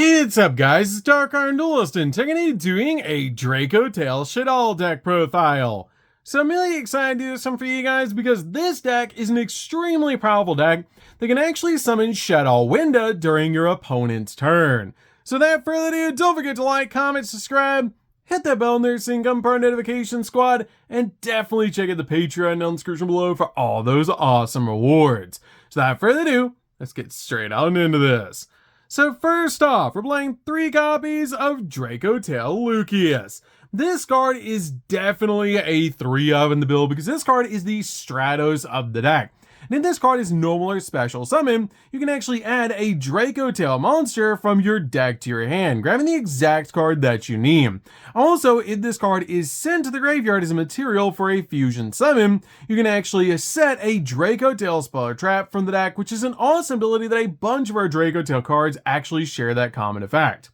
What's up guys, it's DarkArmedDuelist and today doing a Dracotail Shaddoll deck profile. So I'm really excited to do this one for you guys because this deck is an extremely powerful deck that can actually summon Shaddoll Window during your opponent's turn. So without further ado, don't forget to like, comment, subscribe, hit that bell in there so you can become part of the notification squad, and definitely check out the Patreon down in the description below for all those awesome rewards. So without further ado, let's get straight on into this. So first off, we're playing 3 copies of Dracotail Lucius. This card is definitely a 3-of in the build because this card is the Stratos of the deck. And if this card is normal or special summon, you can actually add a Dracotail monster from your deck to your hand, grabbing the exact card that you need. Also, if this card is sent to the graveyard as a material for a fusion summon, you can actually set a Dracotail spell or trap from the deck, which is an awesome ability that a bunch of our Dracotail cards actually share that common effect.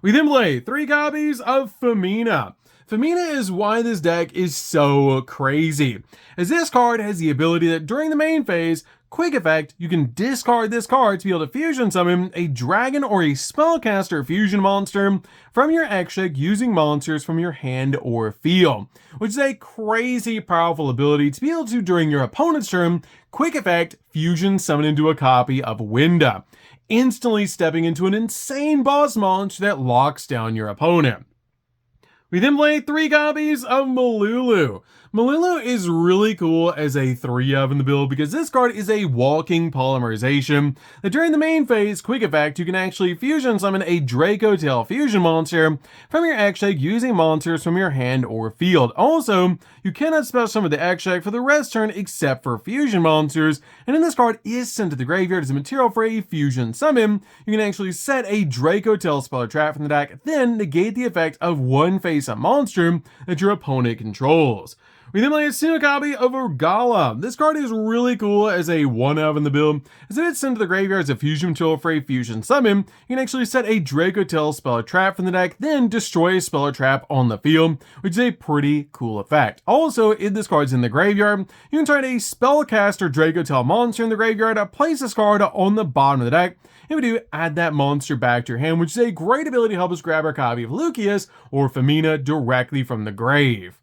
We then play 3 copies of Femina. Femina is why this deck is so crazy, as this card has the ability that during the main phase, quick effect, you can discard this card to be able to fusion summon a dragon or a spellcaster fusion monster from your X deck using monsters from your hand or field, which is a crazy powerful ability to be able to, during your opponent's turn, quick effect, fusion summon into a copy of Winda, instantly stepping into an insane boss monster that locks down your opponent. We then play 3 copies of Malulu. Malulu is really cool as a 3-of in the build because this card is a walking polymerization that during the main phase, quick effect, you can actually fusion summon a Dracotail fusion monster from your X deck using monsters from your hand or field. Also, you cannot special summon the X deck for the rest turn except for fusion monsters, and then this card is sent to the graveyard as a material for a fusion summon. You can actually set a Dracotail spell or trap from the deck, then negate the effect of one face-up monster that your opponent controls. We then play a single copy of Urgala. This card is really cool as a 1-of in the build, as if it's sent to the graveyard as a fusion material for a fusion summon, you can actually set a Dracotail spell or trap from the deck, then destroy a spell or trap on the field, which is a pretty cool effect. Also, if this card's in the graveyard, you can target a spellcaster Dracotail monster in the graveyard, place this card on the bottom of the deck. If we do, add that monster back to your hand, which is a great ability to help us grab our copy of Lucius or Femina directly from the grave.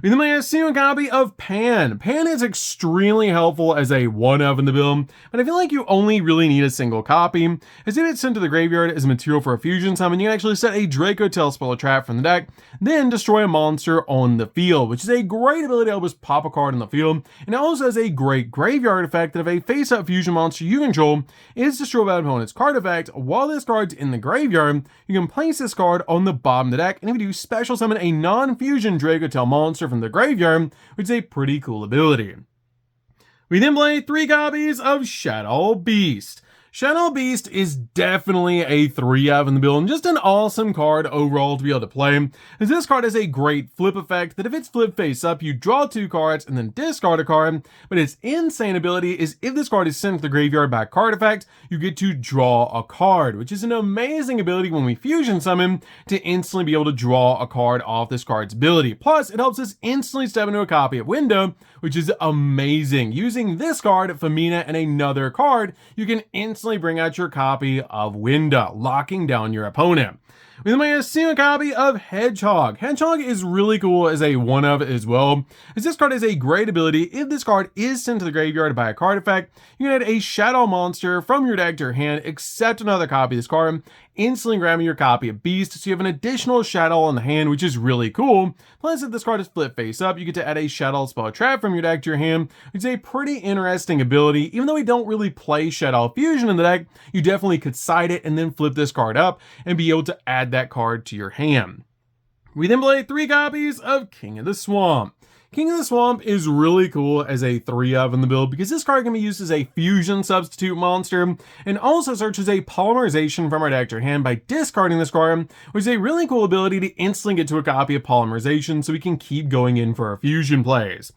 We then play a single copy of Pan. Pan is extremely helpful as a 1-of in the build, but I feel like you only really need a single copy, as if it's sent to the graveyard as a material for a fusion summon, you can actually set a Dracotail spell or trap from the deck, then destroy a monster on the field, which is a great ability to help us pop a card on the field, and it also has a great graveyard effect that if a face-up fusion monster you control is destroyed by an opponent's card effect, while this card's in the graveyard, you can place this card on the bottom of the deck, and if you do, special summon a non-fusion Dracotail monster from the graveyard, which is a pretty cool ability. We then play 3 copies of Shaddoll Beast. Shaddoll Beast is definitely a 3-of in the build and just an awesome card overall to be able to play, as this card has a great flip effect that if it's flipped face up, you draw 2 cards and then discard a card, but its insane ability is if this card is sent to the graveyard by a card effect, you get to draw a card, which is an amazing ability when we fusion summon to instantly be able to draw a card off this card's ability. Plus, it helps us instantly step into a copy of Window, which is amazing. Using this card, Femina, and another card, you can instantly bring out your copy of Winda, locking down your opponent. We then play a single copy of Hedgehog. Hedgehog is really cool as a 1-of as well, as this card has a great ability. If this card is sent to the graveyard by a card effect, you can add a Shaddoll monster from your deck to your hand, except another copy of this card, instantly grabbing your copy of Beast, so you have an additional Shaddoll in the hand, which is really cool. Plus, if this card is flipped face up, you get to add a Shaddoll spell or trap from your deck to your hand, which is a pretty interesting ability. Even though we don't really play Shaddoll Fusion in the deck, you definitely could side it and then flip this card up and be able to add that card to your hand. We then play 3 copies of King of the Swamp. King of the Swamp is really cool as a 3-of in the build because this card can be used as a fusion substitute monster and also searches a polymerization from our deck to your hand by discarding this card, which is a really cool ability to instantly get to a copy of polymerization so we can keep going in for our fusion plays.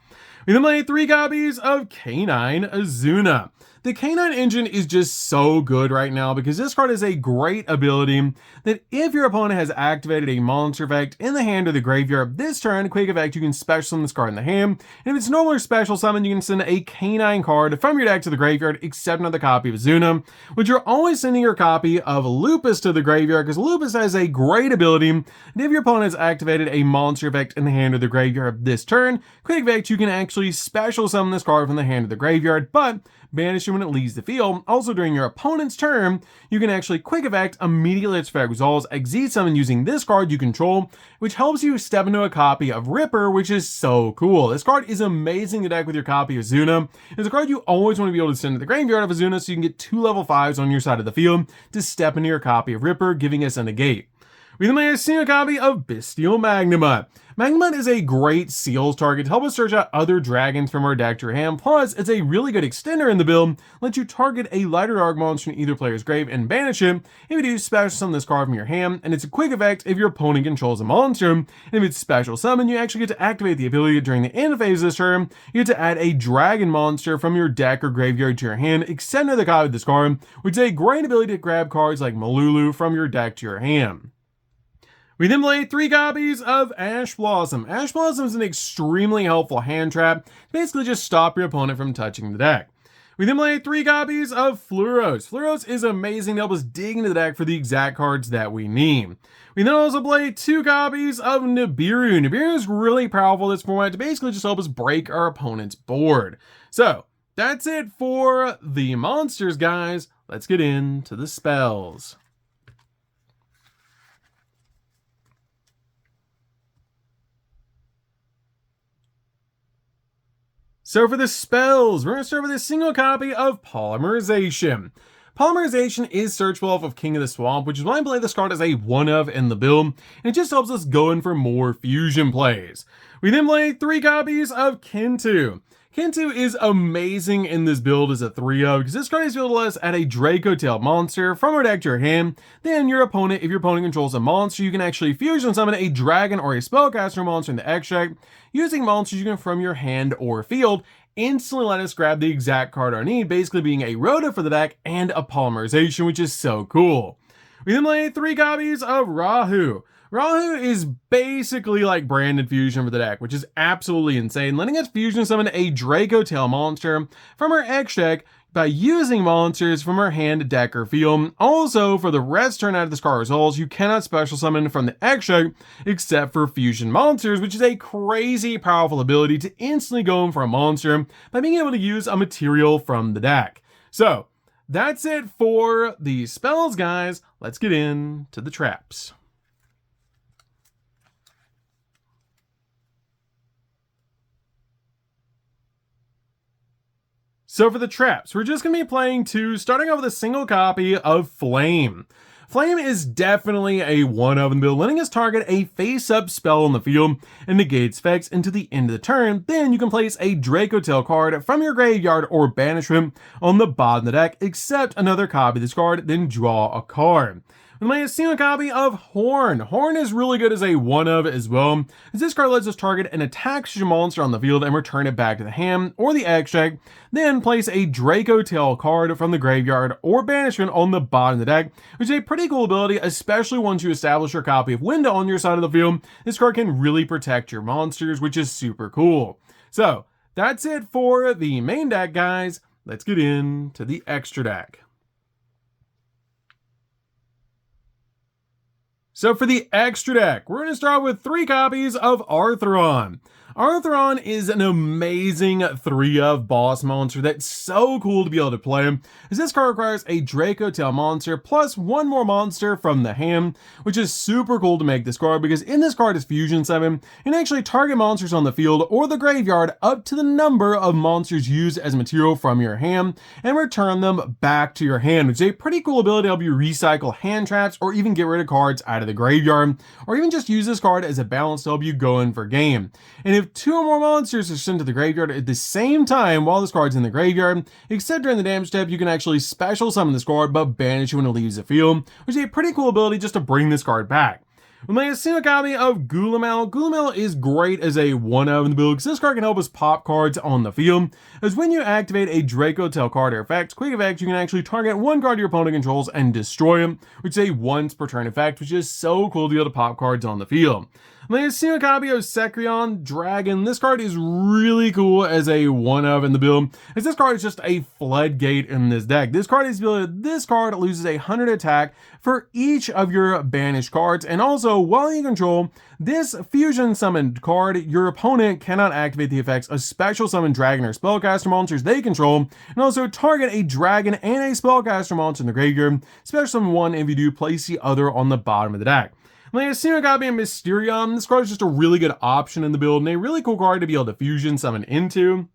We then play 3 copies of Canine Azuna. The Canine Engine is just so good right now because this card is a great ability that if your opponent has activated a monster effect in the hand or the graveyard this turn, quick effect, you can special summon this card in the hand. And if it's normal or special summon, you can send a Canine card from your deck to the graveyard, except another copy of Zuna, which you're always sending your copy of Lupus to the graveyard because Lupus has a great ability. And if your opponent has activated a monster effect in the hand or the graveyard this turn, quick effect, you can actually special summon this card from the hand or the graveyard, but banish it when it leaves the field. Also, during your opponent's turn, you can actually quick effect, immediately its effect resolves, exceed summon using this card you control, which helps you step into a copy of Ripper, which is so cool. This card is amazing to deck with your copy of Zuna. It's a card you always want to be able to send to the graveyard of a Zuna so you can get 2 level 5s on your side of the field to step into your copy of Ripper, giving us a negate. We then made a single copy of Bestial Magnemite. Magnemite is a great seals target to help us search out other dragons from our deck to your hand, plus it's a really good extender in the build, lets you target a lighter dark monster in either player's grave and banish it. If you do, special summon this card from your hand, and it's a quick effect if your opponent controls a monster. And if it's special summon, you actually get to activate the ability during the end phase of this turn. You get to add a dragon monster from your deck or graveyard to your hand, except another copy of this card, which is a great ability to grab cards like Malulu from your deck to your hand. We then played 3 copies of Ash Blossom. Ash Blossom is an extremely helpful hand trap to basically just stop your opponent from touching the deck. We then played 3 copies of Fluros. Fluros is amazing to help us dig into the deck for the exact cards that we need. We then also played 2 copies of Nibiru. Nibiru is really powerful in this format to basically just help us break our opponent's board. So, that's it for the monsters, guys. Let's get into the spells. So for the spells, we're going to start with a single copy of Polymerization. Polymerization is searchable off of King of the Swamp, which is why I play this card as a one-of in the build, and it just helps us go in for more fusion plays. We then play 3 copies of Kintu. Kintu is amazing in this build as a 3-of because this card is able to let us add a Dracotail monster from our deck to your hand. Then your opponent, if your opponent controls a monster, you can actually fusion summon a dragon or a spellcaster monster in the extract using monsters you can from your hand or field. Instantly let us grab the exact card our need, basically being a Rhoda for the deck and a Polymerization, which is so cool. We then play 3 copies of Rahu. Rahu is basically like branded fusion for the deck, which is absolutely insane, letting us fusion summon a Dracotail monster from our X deck by using monsters from our hand, deck, or field. Also, for the rest turn out of this card results, you cannot special summon from the X deck except for fusion monsters, which is a crazy powerful ability to instantly go in for a monster by being able to use a material from the deck. So, that's it for the spells, guys. Let's get into the traps. So for the traps, we're just going to be playing 2, starting off with a single copy of Flame. Flame is definitely a one-of in the build, letting us target a face-up spell on the field and negates effects into the end of the turn. Then you can place a Dracotail card from your graveyard or banishment on the bottom of the deck, except another copy of this card, then draw a card. We play a single copy of Horn. Horn is really good as a one-of as well, as this card lets us target an attack monster on the field and return it back to the hand or the extract, then place a Dracotail card from the graveyard or banishment on the bottom of the deck, which is a pretty cool ability, especially once you establish your copy of Window on your side of the field. This card can really protect your monsters, which is super cool. So, that's it for the main deck, guys. Let's get into the extra deck. So for the extra deck, we're going to start with 3 copies of Arthron. Arthron is an amazing 3-of boss monster that's so cool to be able to play, as this card requires a Dracotail monster plus 1 more monster from the hand, which is super cool to make this card because in this card is Fusion 7, you can actually target monsters on the field or the graveyard up to the number of monsters used as material from your hand and return them back to your hand, which is a pretty cool ability to help you recycle hand traps or even get rid of cards out of the graveyard, or even just use this card as a balance to help you go in for game. And if 2 or more monsters are sent to the graveyard at the same time while this card's in the graveyard, except during the damage step, you can actually special summon this card but banish it when it leaves the field, which is a pretty cool ability just to bring this card back. We may have seen a copy of Gulamel. Gulamel is great as a 1-of in the build because this card can help us pop cards on the field. As when you activate a Dracotail card or effect, quick effect, you can actually target one card your opponent controls and destroy him, which is a once per turn effect, which is so cool to be able to pop cards on the field. We may have seen a copy of Terverion Dragon. This card is really cool as a 1-of in the build, as this card is just a floodgate in this deck. This card loses 100 attack for each of your banished cards, and also while you control this fusion summoned card, your opponent cannot activate the effects of special summon dragon or spellcaster monsters they control, and also target a dragon and a spellcaster monster in the graveyard. Special summon one, if you do, place the other on the bottom of the deck. Like I see a copy of Mysterion. This card is just a really good option in the build and a really cool card to be able to fusion summon into.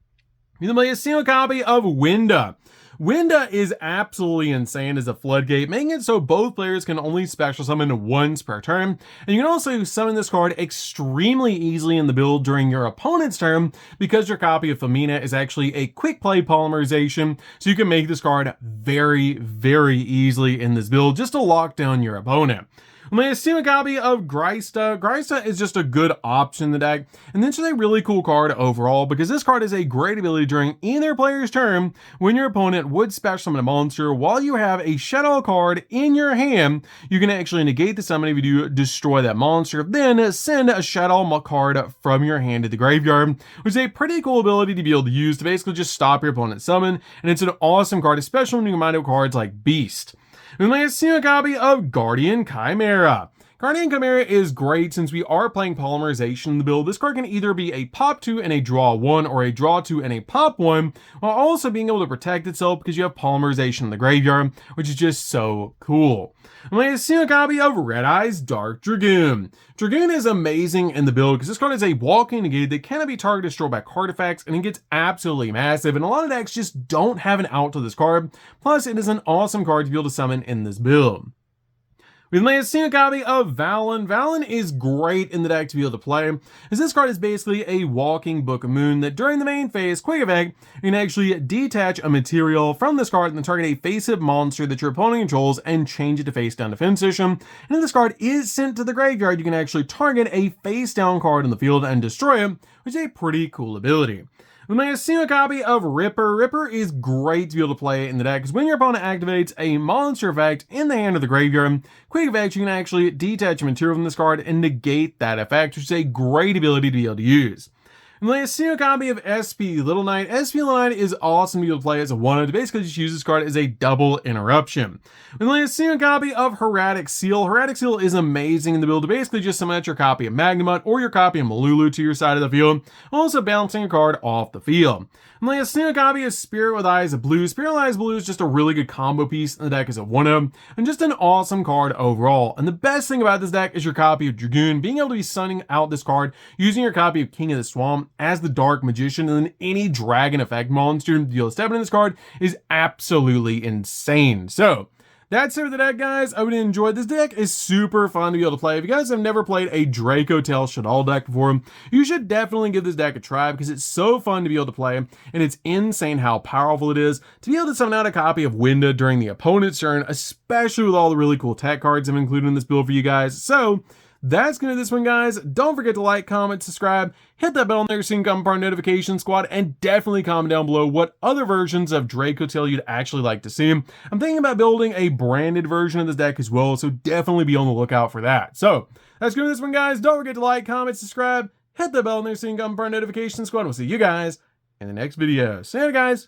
You may see a copy of Winda. Winda is absolutely insane as a floodgate, making it so both players can only special summon once per turn. And you can also summon this card extremely easily in the build during your opponent's turn because your copy of Femina is actually a quick play polymerization. So you can make this card very, very easily in this build just to lock down your opponent. We may assume a copy of Greista. Greista is just a good option in the deck, and this is a really cool card overall because this card is a great ability during either player's turn when your opponent would special summon a monster. While you have a Shaddoll card in your hand, you can actually negate the summon if you do destroy that monster, then send a Shaddoll card from your hand to the graveyard, which is a pretty cool ability to be able to use to basically just stop your opponent's summon, and it's an awesome card, especially when you combine it with cards like Beast. We may have seen a copy of Guardian Chimera. Guardian Chimera is great since we are playing polymerization in the build. This card can either be a pop 2 and a draw 1 or a draw 2 and a pop 1, while also being able to protect itself because you have polymerization in the graveyard, which is just so cool. We may have seen a copy of Red Eye's Dark Dragoon. Dragoon is amazing in the build because this card is a walking negate that cannot be target destroyed by card effects, and it gets absolutely massive, and a lot of decks just don't have an out to this card. Plus, it is an awesome card to be able to summon in this build. We may have seen a copy of Valen. Valen is great in the deck to be able to play, as this card is basically a walking Book of Moon that during the main phase, quick effect, you can actually detach a material from this card and then target a face-up monster that your opponent controls and change it to face-down defense position. And if this card is sent to the graveyard, you can actually target a face-down card in the field and destroy it, which is a pretty cool ability. We may have seen a copy of Ripper. Ripper is great to be able to play in the deck because when your opponent activates a monster effect in the hand of the graveyard, quick effect, you can actually detach a material from this card and negate that effect, which is a great ability to be able to use. And let's see a copy of SP Little Knight. SP Little Knight is awesome to be able to play as a 1-of to basically just use this card as a double interruption. And let's see a copy of Herratic Seal. Herratic Seal is amazing in the build to basically just summon your copy of Magnemite or your copy of Malulu to your side of the field, also bouncing a card off the field. And let's see a copy of Spirit with Eyes of Blue. Spirit with Eyes of Blue is just a really good combo piece in the deck as a 1-of, and just an awesome card overall. And the best thing about this deck is your copy of Dragoon, being able to be sunning out this card using your copy of King of the Swamp as the Dark Magician, and then any dragon effect monster to be able to step in this card is absolutely insane. So that's it for the deck, guys. I hope you enjoyed. This deck is super fun to be able to play. If you guys have never played a Dracotail Shaddoll deck before, you should definitely give this deck a try because it's so fun to be able to play, and it's insane how powerful it is to be able to summon out a copy of Winda during the opponent's turn, especially with all the really cool tech cards I've included in this build for you guys. So that's gonna do this one, guys. Don't forget to like, comment, subscribe, hit that bell on there so you can come part of our notification squad, and definitely comment down below what other versions of Dracotail you'd actually like to see. I'm thinking about building a branded version of this deck as well, so definitely be on the lookout for that. So that's gonna do this one, guys. Don't forget to like, comment, subscribe, hit that bell on there so you can come part of our notification squad. We'll see you guys in the next video. See you, guys.